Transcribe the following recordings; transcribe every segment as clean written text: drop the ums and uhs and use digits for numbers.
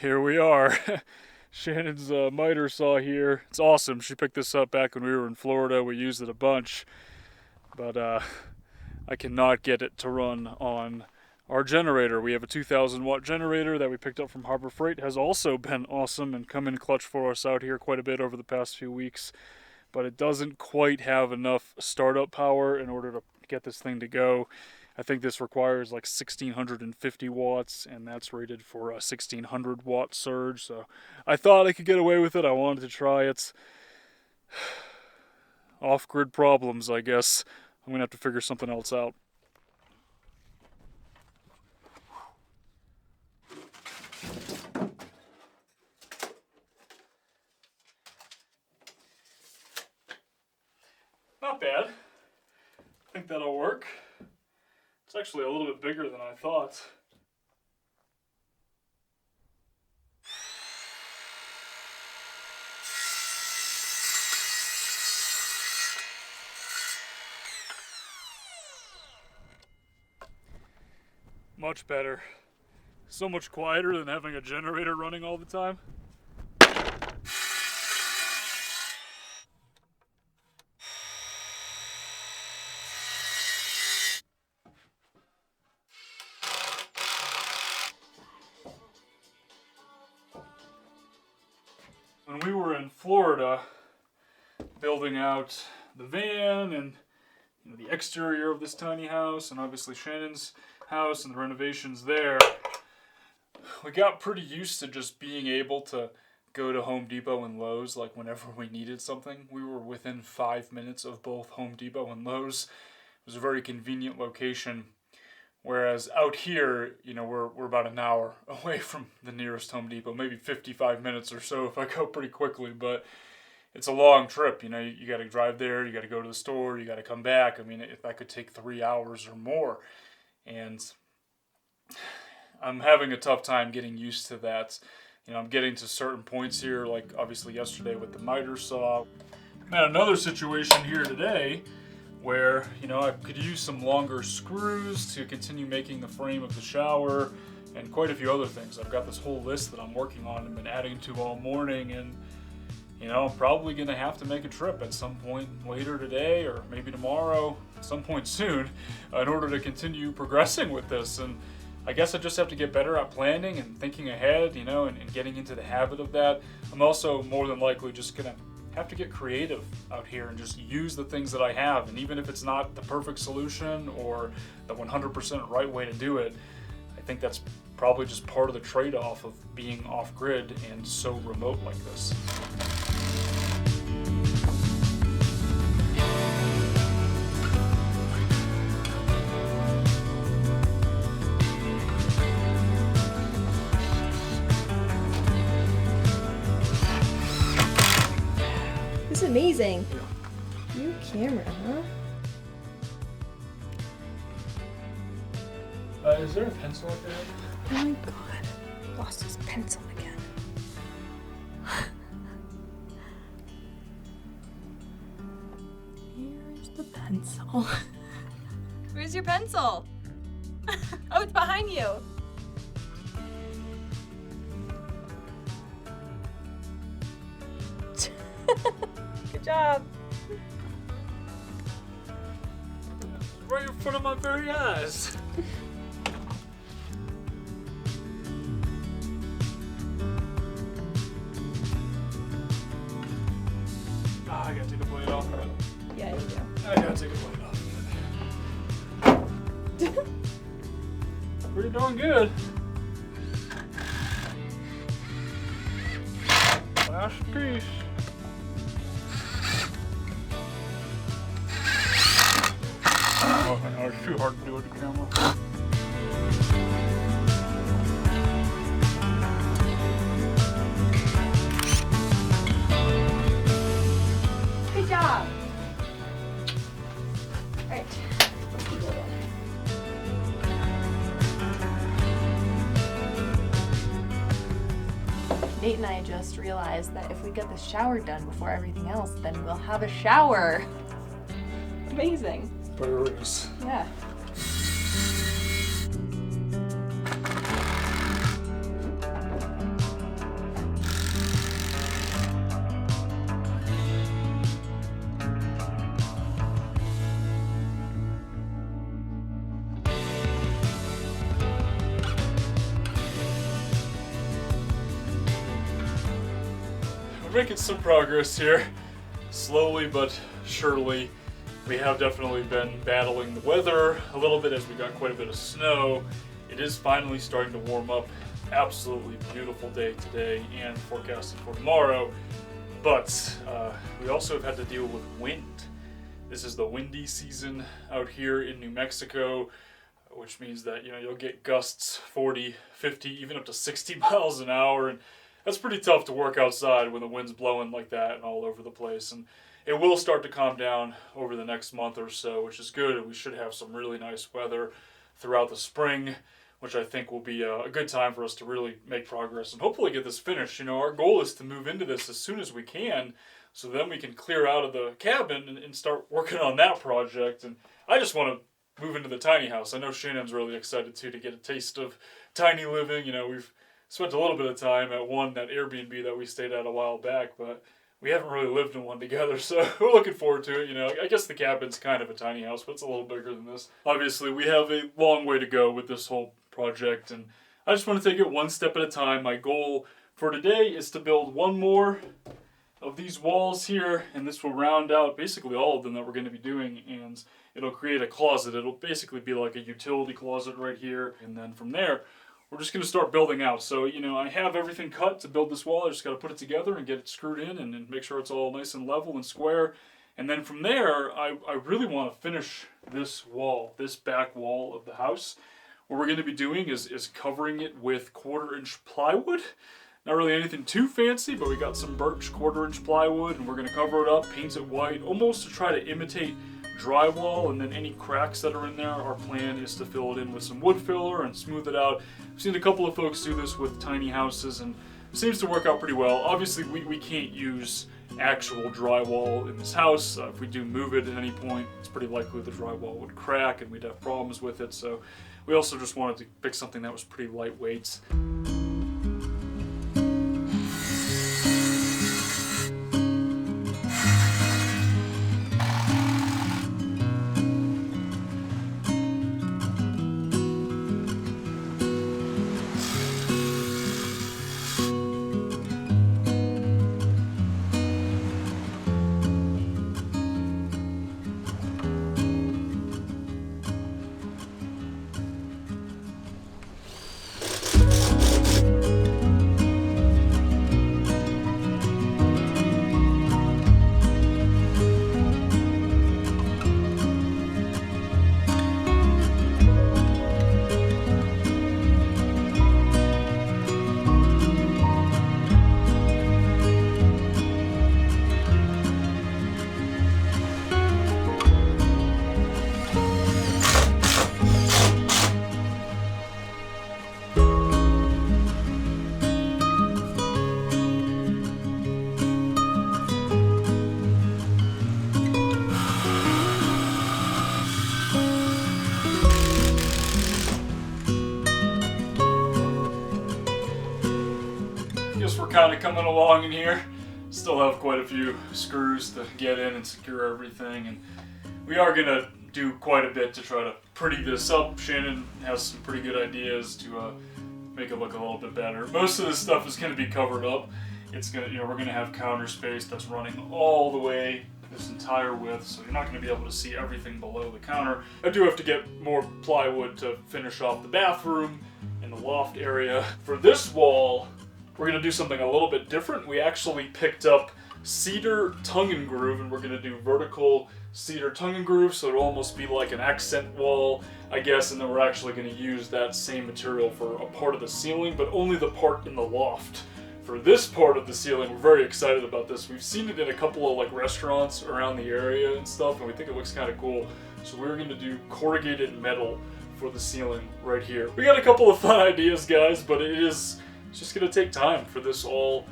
Here we are. Shannon's miter saw here. It's awesome. She picked this up back when we were in Florida. We used it a bunch, but I cannot get it to run on our generator. We have a 2,000 watt generator that we picked up from Harbor Freight. It has also been awesome and come in clutch for us out here quite a bit over the past few weeks, but it doesn't quite have enough startup power in order to get this thing to go. I think this requires like 1650 watts, and that's rated for a 1600 watt surge. So I thought I could get away with it. I wanted to try it. Off-grid problems, I guess. I'm gonna have to figure something else out. Not bad. I think that'll work. It's actually a little bit bigger than I thought. Much better. So much quieter than having a generator running all the time. When we were in Florida, building out the van and the exterior of this tiny house, and obviously Shannon's house and the renovations there, we got pretty used to just being able to go to Home Depot and Lowe's like whenever we needed something. We were within 5 minutes of both Home Depot and Lowe's. It was a very convenient location. Whereas out here, we're about an hour away from the nearest Home Depot, maybe 55 minutes or so if I go pretty quickly, but it's a long trip. You got to drive there, you got to go to the store, you got to come back. I mean, that could take 3 hours or more, and I'm having a tough time getting used to that. I'm getting to certain points here, like obviously yesterday with the miter saw. I'm at another situation here today where, I could use some longer screws to continue making the frame of the shower and quite a few other things. I've got this whole list that I'm working on and been adding to all morning, and, I'm probably going to have to make a trip at some point later today or maybe tomorrow, some point soon, in order to continue progressing with this. And I guess I just have to get better at planning and thinking ahead, and getting into the habit of that. I'm also more than likely just going to have to get creative out here and just use the things that I have. And even if it's not the perfect solution or the 100% right way to do it, I think that's probably just part of the trade-off of being off-grid and so remote like this. This is amazing. New camera, huh? Is there a pencil up there? Oh my god. Lost his pencil again. Here's the pencil. Where's your pencil? Oh, it's behind you. Good job. Right in front of my very eyes. I gotta take a blade off of it. Yeah, you do. I gotta take a blade off of it. Pretty darn good. Last piece. Oh, I know, it's too hard to do with the camera. Good job. Alright. Let's keep going. Nate and I just realized that if we get the shower done before everything else, then we'll have a shower. Amazing. Birds. Yeah. making some progress here. Slowly but surely. We have definitely been battling the weather a little bit as we got quite a bit of snow. It is finally starting to warm up. Absolutely beautiful day today and forecasted for tomorrow. But we also have had to deal with wind. This is the windy season out here in New Mexico, which means that, you know, you'll get gusts 40, 50, even up to 60 miles an hour. And that's pretty tough to work outside when the wind's blowing like that and all over the place. And it will start to calm down over the next month or so, which is good. And we should have some really nice weather throughout the spring, which I think will be a good time for us to really make progress and hopefully get this finished. You know, our goal is to move into this as soon as we can, so then we can clear out of the cabin and start working on that project. And I just want to move into the tiny house. I know Shannon's really excited too to get a taste of tiny living. You know, we've spent a little bit of time at that Airbnb that we stayed at a while back, but we haven't really lived in one together, so we're looking forward to it. You know, I guess the cabin's kind of a tiny house, but it's a little bigger than this. Obviously, we have a long way to go with this whole project, and I just want to take it one step at a time. My goal for today is to build one more of these walls here, and this will round out basically all of them that we're going to be doing, and it'll create a closet. It'll basically be like a utility closet right here, and then from there, we're just going to start building out. So, you know, I have everything cut to build this wall. I just got to put it together and get it screwed in and make sure it's all nice and level and square. And then from there, I really want to finish this wall, this back wall of the house. What we're going to be doing is covering it with 1/4-inch plywood. Not really anything too fancy, but we got some birch 1/4-inch plywood, and we're going to cover it up, paint it white, almost to try to imitate drywall, and then any cracks that are in there, our plan is to fill it in with some wood filler and smooth it out. I've seen a couple of folks do this with tiny houses, and it seems to work out pretty well. Obviously, we can't use actual drywall in this house. If we do move it at any point, it's pretty likely the drywall would crack and we'd have problems with it. So we also just wanted to pick something that was pretty lightweight. We're kind of coming along in here. Still have quite a few screws to get in and secure everything, and we are gonna do quite a bit to try to pretty this up. Shannon has some pretty good ideas to make it look a little bit better. Most of this stuff is gonna be covered up. It's gonna, we're gonna have counter space that's running all the way this entire width, so you're not gonna be able to see everything below the counter. I do have to get more plywood to finish off the bathroom and the loft area. For this wall, we're going to do something a little bit different. We actually picked up cedar tongue and groove, and we're going to do vertical cedar tongue and groove, so it'll almost be like an accent wall, I guess, and then we're actually going to use that same material for a part of the ceiling, but only the part in the loft. For this part of the ceiling, we're very excited about this. We've seen it in a couple of like restaurants around the area and stuff, and we think it looks kind of cool. So we're going to do corrugated metal for the ceiling right here. We got a couple of fun ideas, guys, but it's just going to take time for this all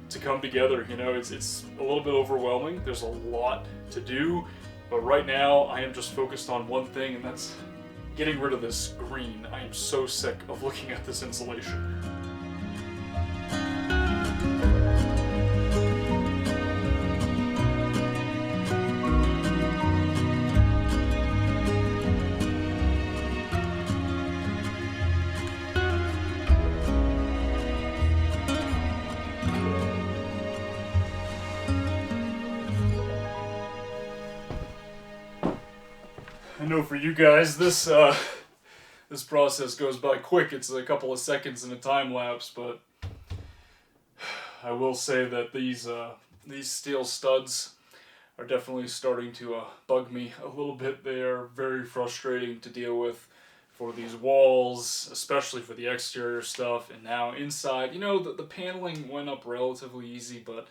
to come together. You know, it's a little bit overwhelming. There's a lot to do, but right now I am just focused on one thing, and that's getting rid of this green. I am so sick of looking at this insulation. I know for you guys, this this process goes by quick. It's a couple of seconds in a time lapse, but I will say that these steel studs are definitely starting to bug me a little bit. They are very frustrating to deal with for these walls, especially for the exterior stuff. And now inside, you know, the paneling went up relatively easy, but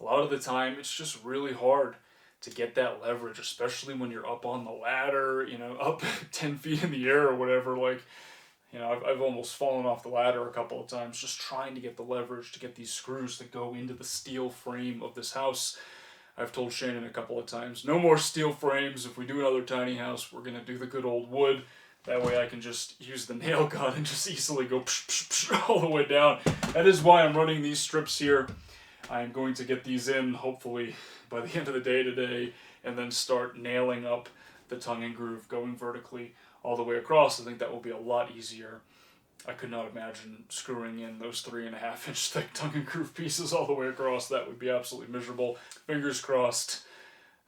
a lot of the time it's just really hard to get that leverage, especially when you're up on the ladder, you know, up 10 feet in the air or whatever. Like, you know, I've almost fallen off the ladder a couple of times just trying to get the leverage to get these screws that go into the steel frame of this house. I've told Shannon a couple of times, no more steel frames. If we do another tiny house, we're going to do the good old wood. That way I can just use the nail gun and just easily go psh, psh, psh, all the way down. That is why I'm running these strips here. I'm going to get these in, hopefully, by the end of the day today, and then start nailing up the tongue and groove, going vertically all the way across. I think that will be a lot easier. I could not imagine screwing in those 3.5 inch thick tongue and groove pieces all the way across. That would be absolutely miserable. Fingers crossed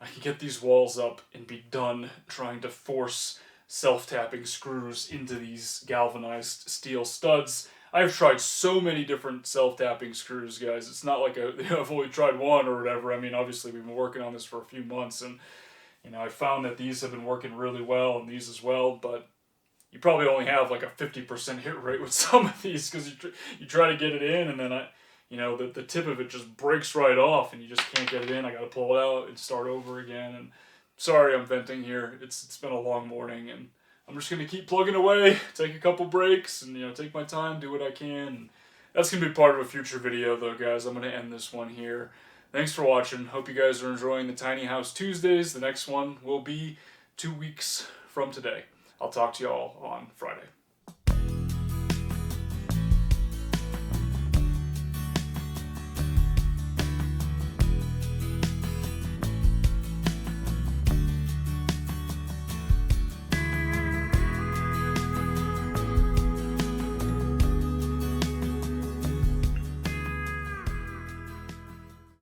I can get these walls up and be done trying to force self-tapping screws into these galvanized steel studs. I've tried so many different self-tapping screws, guys. It's not like I've only tried one or whatever. I mean, obviously we've been working on this for a few months, and you know, I found that these have been working really well, and these as well, but you probably only have like a 50% hit rate with some of these, because you try to get it in, and then you know, the tip of it just breaks right off, and you just can't get it in. I got to pull it out and start over again. And sorry, I'm venting here. It's been a long morning, and I'm just gonna keep plugging away, take a couple breaks, and you know, take my time, do what I can. And that's gonna be part of a future video, though, guys. I'm gonna end this one here. Thanks for watching. Hope you guys are enjoying the Tiny House Tuesdays. The next one will be 2 weeks from today. I'll talk to y'all on Friday.